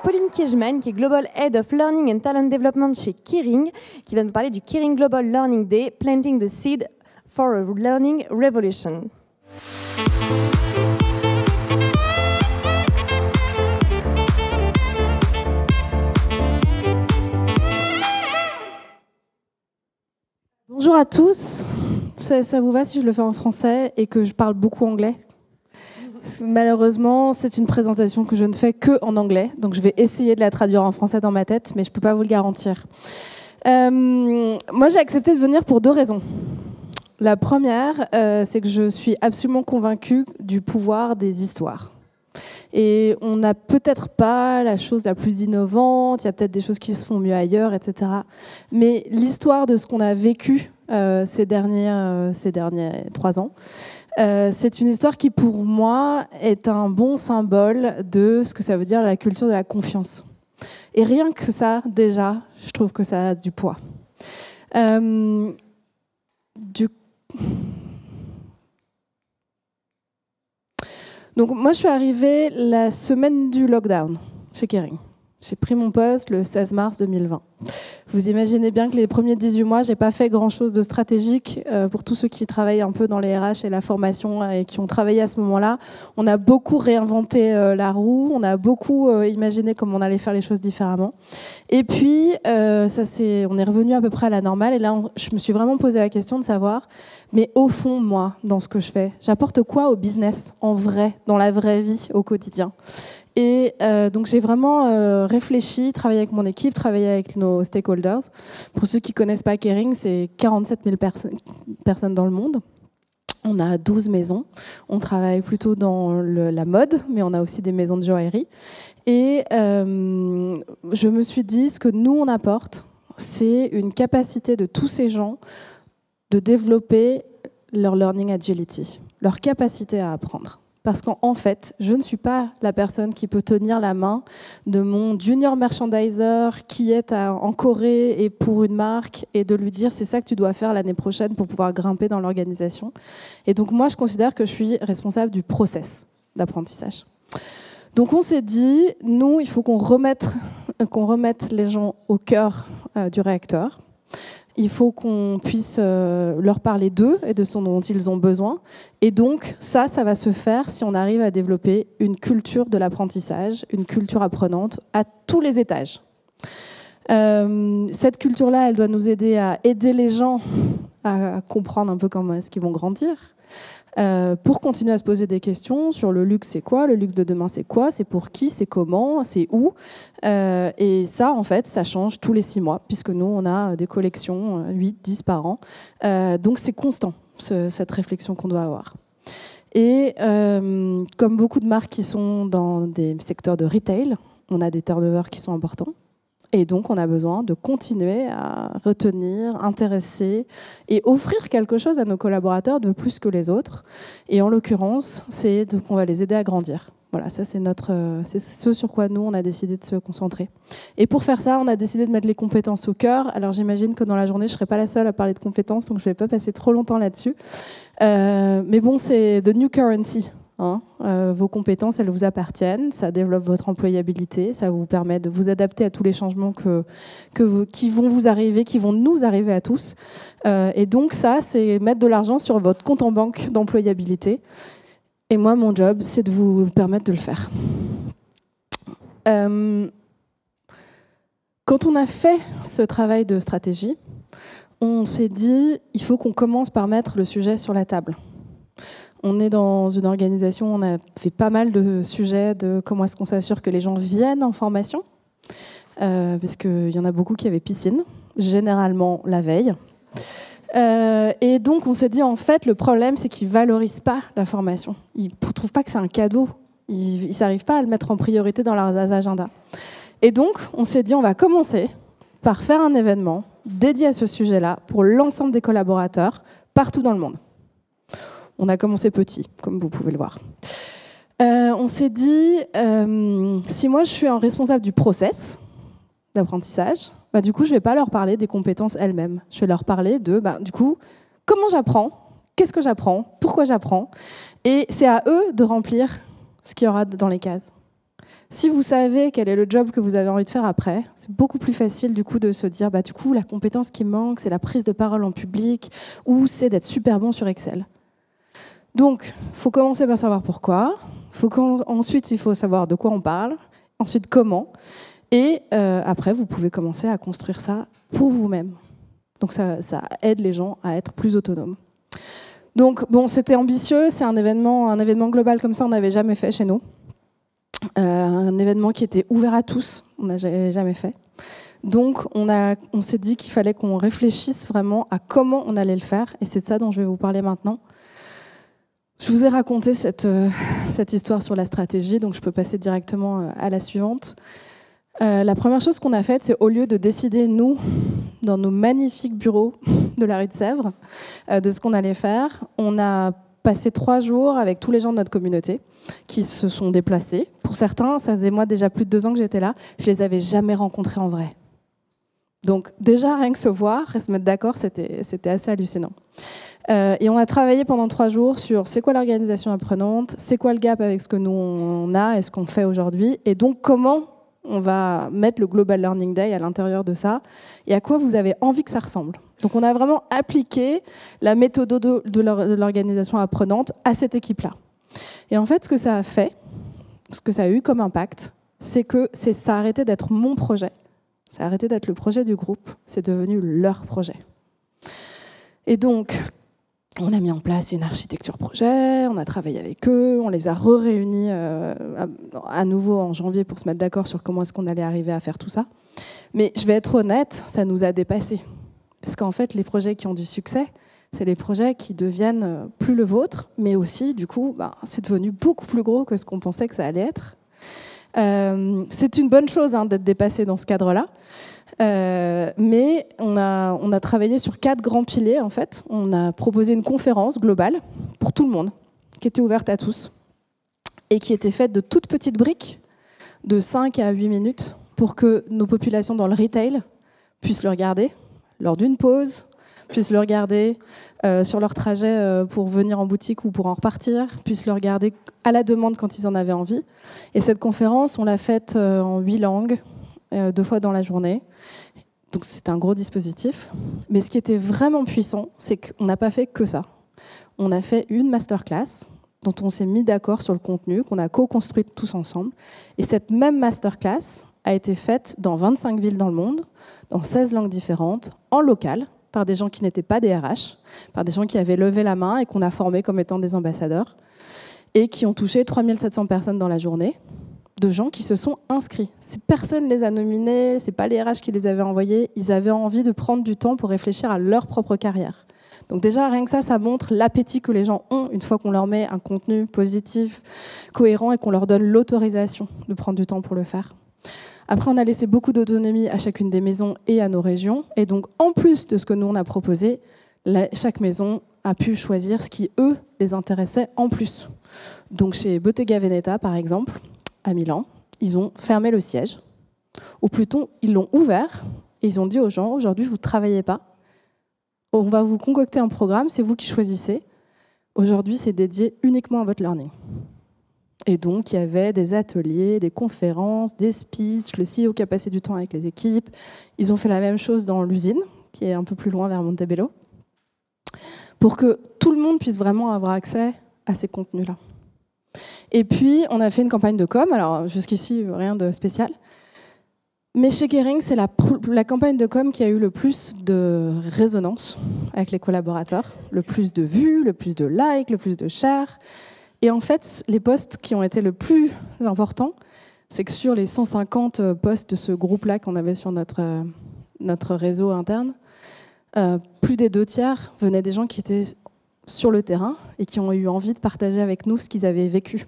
Pauline Kirchmann, qui est Global Head of Learning and Talent Development chez Kering, qui va nous parler du Kering Global Learning Day, Planting the Seed for a Learning Revolution. Bonjour à tous. Ça vous va si je le fais en français et que je parle beaucoup anglais ? Malheureusement, c'est une présentation que je ne fais que en anglais, donc je vais essayer de la traduire en français dans ma tête, mais je ne peux pas vous le garantir. Moi, j'ai accepté de venir pour deux raisons. La première, c'est que je suis absolument convaincue du pouvoir des histoires. Et on n'a peut-être pas la chose la plus innovante, il y a peut-être des choses qui se font mieux ailleurs, etc. Mais l'histoire de ce qu'on a vécu ces derniers 3 ans, c'est une histoire qui, pour moi, est un bon symbole de ce que ça veut dire la culture de la confiance. Et rien que ça, déjà, je trouve que ça a du poids. Donc moi, je suis arrivée la semaine du lockdown chez Kering. J'ai pris mon poste le 16 mars 2020. Vous imaginez bien que les premiers 18 mois, je n'ai pas fait grand-chose de stratégique. Pour tous ceux qui travaillent un peu dans les RH et la formation et qui ont travaillé à ce moment-là, on a beaucoup réinventé la roue, on a beaucoup imaginé comment on allait faire les choses différemment. Et puis, on est revenu à peu près à la normale. Et là, je me suis vraiment posé la question de savoir, mais au fond, moi, dans ce que je fais, j'apporte quoi au business, en vrai, dans la vraie vie, au quotidien ? Et donc j'ai vraiment réfléchi, travaillé avec mon équipe, travaillé avec nos stakeholders. Pour ceux qui ne connaissent pas Kering, c'est 47 000 personnes dans le monde. On a 12 maisons. On travaille plutôt dans la mode, mais on a aussi des maisons de joaillerie. Et je me suis dit, ce que nous, on apporte, c'est une capacité de tous ces gens de développer leur learning agility, leur capacité à apprendre. Parce qu'en fait, je ne suis pas la personne qui peut tenir la main de mon junior merchandiser qui est en Corée et pour une marque et de lui dire c'est ça que tu dois faire l'année prochaine pour pouvoir grimper dans l'organisation. Et donc moi, je considère que je suis responsable du process d'apprentissage. Donc on s'est dit, nous, il faut qu'on remette les gens au cœur du réacteur. Il faut qu'on puisse leur parler d'eux et de ce dont ils ont besoin. Et donc, ça va se faire si on arrive à développer une culture de l'apprentissage, une culture apprenante à tous les étages. Cette culture-là, elle doit nous aider à aider les gens à comprendre un peu comment est-ce qu'ils vont grandir, pour continuer à se poser des questions sur le luxe, c'est quoi ? Le luxe de demain, c'est quoi ? C'est pour qui ? C'est comment ? C'est où ? Et ça, en fait, ça change tous les 6 mois, puisque nous, on a des collections, 8, 10 par an. Donc, c'est constant, cette réflexion qu'on doit avoir. Et comme beaucoup de marques qui sont dans des secteurs de retail, on a des turnovers qui sont importants. Et donc, on a besoin de continuer à retenir, intéresser et offrir quelque chose à nos collaborateurs de plus que les autres. Et en l'occurrence, c'est qu'on va les aider à grandir. Voilà, ça, c'est ce sur quoi nous, on a décidé de se concentrer. Et pour faire ça, on a décidé de mettre les compétences au cœur. Alors, j'imagine que dans la journée, je ne serai pas la seule à parler de compétences, donc je ne vais pas passer trop longtemps là-dessus. Mais bon, c'est the new currency. Vos compétences, elles vous appartiennent, ça développe votre employabilité, ça vous permet de vous adapter à tous les changements qui vont vous arriver, qui vont nous arriver à tous. Et donc ça, c'est mettre de l'argent sur votre compte en banque d'employabilité. Et moi, mon job, c'est de vous permettre de le faire. Quand on a fait ce travail de stratégie, on s'est dit, il faut qu'on commence par mettre le sujet sur la table. On est dans une organisation, on a fait pas mal de sujets de comment est-ce qu'on s'assure que les gens viennent en formation, parce qu'il y en a beaucoup qui avaient piscine, généralement la veille. Et donc on s'est dit, en fait, le problème, c'est qu'ils ne valorisent pas la formation. Ils ne trouvent pas que c'est un cadeau. Ils n'arrivent pas à le mettre en priorité dans leurs agendas. Et donc, on s'est dit, on va commencer par faire un événement dédié à ce sujet-là pour l'ensemble des collaborateurs partout dans le monde. On a commencé petit, comme vous pouvez le voir. On s'est dit, si moi je suis un responsable du process d'apprentissage, du coup je ne vais pas leur parler des compétences elles-mêmes. Je vais leur parler de, du coup, comment j'apprends, qu'est-ce que j'apprends, pourquoi j'apprends. Et c'est à eux de remplir ce qu'il y aura dans les cases. Si vous savez quel est le job que vous avez envie de faire après, c'est beaucoup plus facile du coup de se dire du coup la compétence qui me manque, c'est la prise de parole en public ou c'est d'être super bon sur Excel. Donc, il faut commencer par savoir pourquoi. Ensuite, il faut savoir de quoi on parle. Ensuite, comment. Et après, vous pouvez commencer à construire ça pour vous-même. Donc, ça aide les gens à être plus autonomes. Donc, bon, c'était ambitieux. C'est un événement global comme ça, on n'avait jamais fait chez nous. Un événement qui était ouvert à tous, on n'a jamais fait. Donc, on s'est dit qu'il fallait qu'on réfléchisse vraiment à comment on allait le faire. Et c'est de ça dont je vais vous parler maintenant. Je vous ai raconté cette histoire sur la stratégie, donc je peux passer directement à la suivante. La première chose qu'on a faite, c'est au lieu de décider, nous, dans nos magnifiques bureaux de la rue de Sèvres, de ce qu'on allait faire, on a passé 3 jours avec tous les gens de notre communauté qui se sont déplacés. Pour certains, ça faisait moi déjà plus de 2 ans que j'étais là, je les avais jamais rencontrés en vrai. Donc déjà, rien que se voir et se mettre d'accord, c'était assez hallucinant. Et on a travaillé pendant 3 jours sur c'est quoi l'organisation apprenante, c'est quoi le gap avec ce que nous on a et ce qu'on fait aujourd'hui, et donc comment on va mettre le Global Learning Day à l'intérieur de ça, et à quoi vous avez envie que ça ressemble. Donc on a vraiment appliqué la méthode de l'organisation apprenante à cette équipe-là. Et en fait, ce que ça a fait, ce que ça a eu comme impact, c'est que ça a arrêté d'être mon projet, ça a arrêté d'être le projet du groupe, c'est devenu leur projet. Et donc, on a mis en place une architecture projet, on a travaillé avec eux, on les a réunis à nouveau en janvier pour se mettre d'accord sur comment est-ce qu'on allait arriver à faire tout ça. Mais je vais être honnête, ça nous a dépassés. Parce qu'en fait, les projets qui ont du succès, c'est les projets qui deviennent plus le vôtre, mais aussi, du coup, c'est devenu beaucoup plus gros que ce qu'on pensait que ça allait être. C'est une bonne chose d'être dépassé dans ce cadre-là. Mais on a travaillé sur 4 grands piliers, en fait. On a proposé une conférence globale pour tout le monde, qui était ouverte à tous, et qui était faite de toutes petites briques, de 5 à 8 minutes, pour que nos populations dans le retail puissent le regarder lors d'une pause, puissent le regarder sur leur trajet pour venir en boutique ou pour en repartir, puissent le regarder à la demande quand ils en avaient envie. Et cette conférence, on l'a faite en 8 langues, 2 fois dans la journée. Donc c'est un gros dispositif. Mais ce qui était vraiment puissant, c'est qu'on n'a pas fait que ça. On a fait une masterclass dont on s'est mis d'accord sur le contenu, qu'on a co-construite tous ensemble. Et cette même masterclass a été faite dans 25 villes dans le monde, dans 16 langues différentes, en local, par des gens qui n'étaient pas des RH, par des gens qui avaient levé la main et qu'on a formés comme étant des ambassadeurs, et qui ont touché 3700 personnes dans la journée, de gens qui se sont inscrits. Personne ne les a nominés, ce n'est pas les RH qui les avaient envoyés, ils avaient envie de prendre du temps pour réfléchir à leur propre carrière. Donc déjà, rien que ça montre l'appétit que les gens ont une fois qu'on leur met un contenu positif, cohérent, et qu'on leur donne l'autorisation de prendre du temps pour le faire. Après, on a laissé beaucoup d'autonomie à chacune des maisons et à nos régions. Et donc, en plus de ce que nous, on a proposé, chaque maison a pu choisir ce qui, eux, les intéressait en plus. Donc, chez Bottega Veneta, par exemple, à Milan, ils ont fermé le siège. Ou plutôt, ils l'ont ouvert et ils ont dit aux gens, aujourd'hui, vous ne travaillez pas. On va vous concocter un programme, c'est vous qui choisissez. Aujourd'hui, c'est dédié uniquement à votre learning. Et donc, il y avait des ateliers, des conférences, des speeches, le CEO qui a passé du temps avec les équipes. Ils ont fait la même chose dans l'usine, qui est un peu plus loin vers Montebello, pour que tout le monde puisse vraiment avoir accès à ces contenus-là. Et puis, on a fait une campagne de com. Alors, jusqu'ici, rien de spécial. Mais chez Kering, c'est la campagne de com qui a eu le plus de résonance avec les collaborateurs, le plus de vues, le plus de likes, le plus de shares. Et en fait, les posts qui ont été le plus importants, c'est que sur les 150 posts de ce groupe-là qu'on avait sur notre réseau interne, plus des 2/3 venaient des gens qui étaient sur le terrain et qui ont eu envie de partager avec nous ce qu'ils avaient vécu.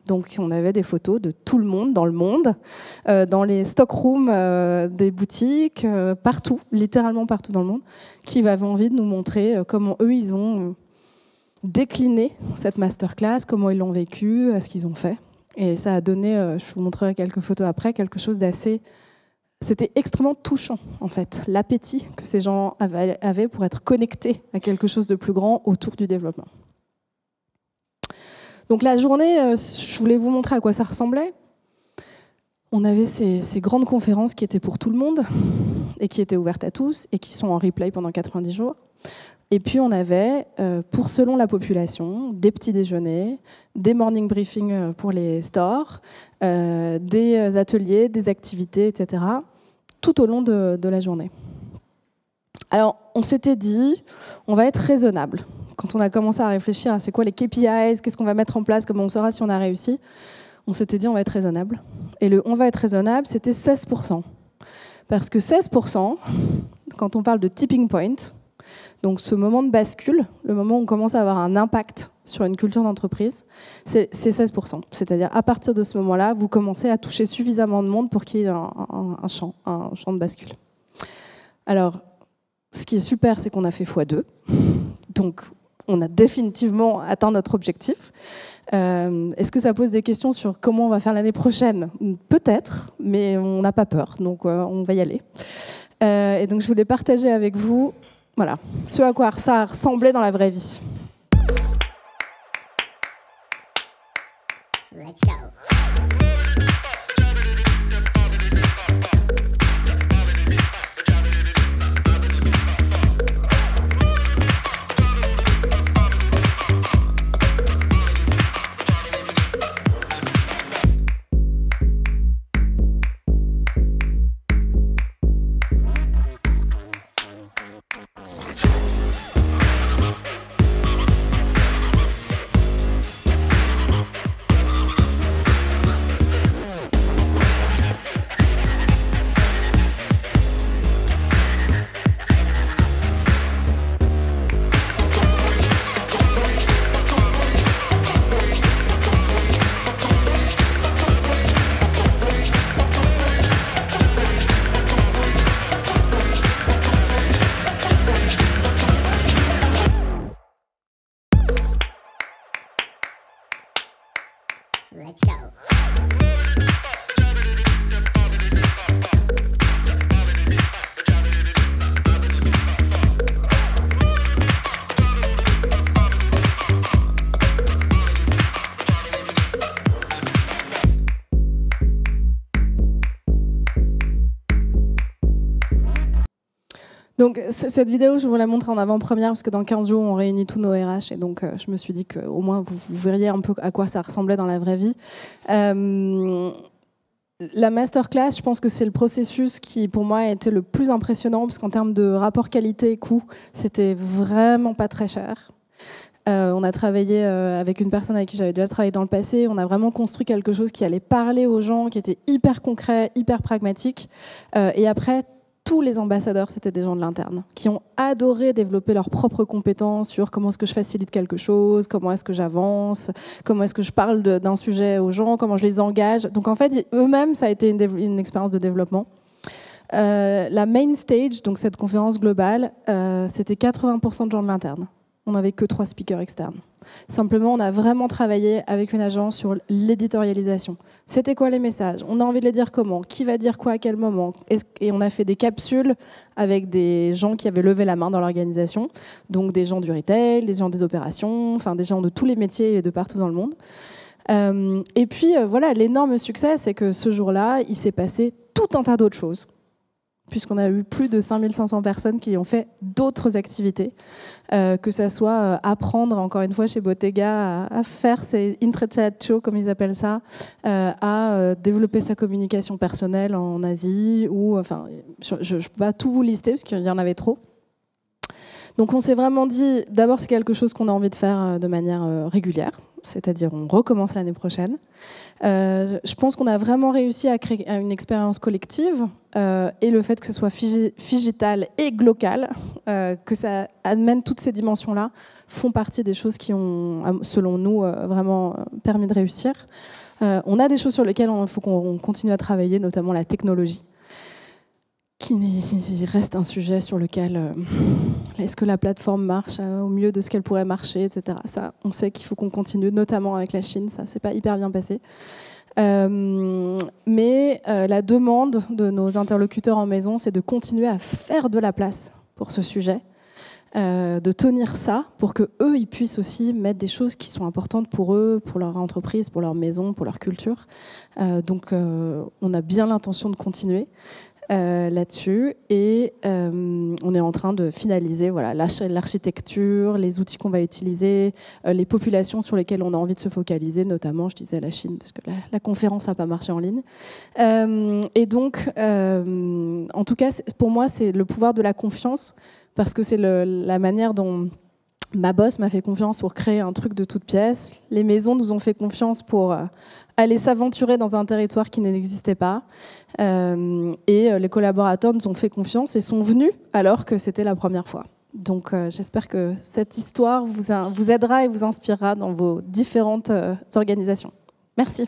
Donc on avait des photos de tout le monde, dans les stockrooms des boutiques, partout, littéralement partout dans le monde, qui avaient envie de nous montrer comment eux, ils ont décliné cette masterclass, comment ils l'ont vécu, ce qu'ils ont fait. Et ça a donné, je vous montrerai quelques photos après, quelque chose d'assez... C'était extrêmement touchant, en fait, l'appétit que ces gens avaient pour être connectés à quelque chose de plus grand autour du développement. Donc la journée, je voulais vous montrer à quoi ça ressemblait. on avait ces grandes conférences qui étaient pour tout le monde et qui étaient ouvertes à tous et qui sont en replay pendant 90 jours. Et puis on avait, pour selon la population, des petits déjeuners, des morning briefings pour les stores, des ateliers, des activités, etc., tout au long de la journée. Alors, on s'était dit, on va être raisonnable. Quand on a commencé à réfléchir à c'est quoi les KPIs, qu'est-ce qu'on va mettre en place, comment on saura si on a réussi, on s'était dit on va être raisonnable. Et le on va être raisonnable, c'était 16%. Parce que 16%, quand on parle de tipping point, donc ce moment de bascule, le moment où on commence à avoir un impact sur une culture d'entreprise, c'est 16%. C'est-à-dire à partir de ce moment-là, vous commencez à toucher suffisamment de monde pour qu'il y ait un champ de bascule. Alors, ce qui est super, c'est qu'on a fait x2. Donc, on a définitivement atteint notre objectif. Est-ce que ça pose des questions sur comment on va faire l'année prochaine? Peut-être, mais on n'a pas peur, donc on va y aller. Et donc, je voulais partager avec vous voilà, ce à quoi ça ressemblait dans la vraie vie. Let's go. Let's go. Donc cette vidéo, je vous la montre en avant-première parce que dans 15 jours, on réunit tous nos RH et donc je me suis dit qu'au moins vous verriez un peu à quoi ça ressemblait dans la vraie vie. La masterclass, je pense que c'est le processus qui, pour moi, a été le plus impressionnant parce qu'en termes de rapport qualité-coût, c'était vraiment pas très cher. On a travaillé avec une personne avec qui j'avais déjà travaillé dans le passé. On a vraiment construit quelque chose qui allait parler aux gens, qui était hyper concret, hyper pragmatique. Et après, tous les ambassadeurs, c'était des gens de l'interne, qui ont adoré développer leurs propres compétences sur comment est-ce que je facilite quelque chose, comment est-ce que j'avance, comment est-ce que je parle d'un sujet aux gens, comment je les engage. Donc en fait, eux-mêmes, ça a été une expérience de développement. La main stage, donc cette conférence globale, c'était 80% de gens de l'interne. On n'avait que 3 speakers externes. Simplement, on a vraiment travaillé avec une agence sur l'éditorialisation. C'était quoi les messages? On a envie de les dire comment? Qui va dire quoi à quel moment? Et on a fait des capsules avec des gens qui avaient levé la main dans l'organisation. Donc des gens du retail, des gens des opérations, enfin des gens de tous les métiers et de partout dans le monde. Et puis voilà, l'énorme succès, c'est que ce jour-là, il s'est passé tout un tas d'autres choses. Puisqu'on a eu plus de 5500 personnes qui ont fait d'autres activités, que ça soit apprendre, encore une fois, chez Bottega, à faire ces intrecciato, comme ils appellent ça, à développer sa communication personnelle en Asie, ou, enfin, je ne peux pas tout vous lister, parce qu'il y en avait trop. Donc on s'est vraiment dit, d'abord c'est quelque chose qu'on a envie de faire de manière régulière, c'est-à-dire on recommence l'année prochaine. Je pense qu'on a vraiment réussi à créer une expérience collective et le fait que ce soit figital et glocal, que ça amène toutes ces dimensions-là, font partie des choses qui ont, selon nous, vraiment permis de réussir. On a des choses sur lesquelles il faut qu'on continue à travailler, notamment la technologie, qui reste un sujet sur lequel est-ce que la plateforme marche au mieux de ce qu'elle pourrait marcher, etc. Ça, on sait qu'il faut qu'on continue, notamment avec la Chine, ça c'est pas hyper bien passé. Mais la demande de nos interlocuteurs en maison, c'est de continuer à faire de la place pour ce sujet. de tenir ça pour que eux ils puissent aussi mettre des choses qui sont importantes pour eux, pour leur entreprise, pour leur maison, pour leur culture. Donc on a bien l'intention de continuer là-dessus et on est en train de finaliser l'architecture, les outils qu'on va utiliser, les populations sur lesquelles on a envie de se focaliser, notamment je disais la Chine parce que la conférence n'a pas marché en ligne. Et donc en tout cas pour moi c'est le pouvoir de la confiance parce que c'est la manière dont ma boss m'a fait confiance pour créer un truc de toutes pièces. Les maisons nous ont fait confiance pour aller s'aventurer dans un territoire qui n'existait pas. Et les collaborateurs nous ont fait confiance et sont venus alors que c'était la première fois. Donc j'espère que cette histoire vous aidera et vous inspirera dans vos différentes organisations. Merci.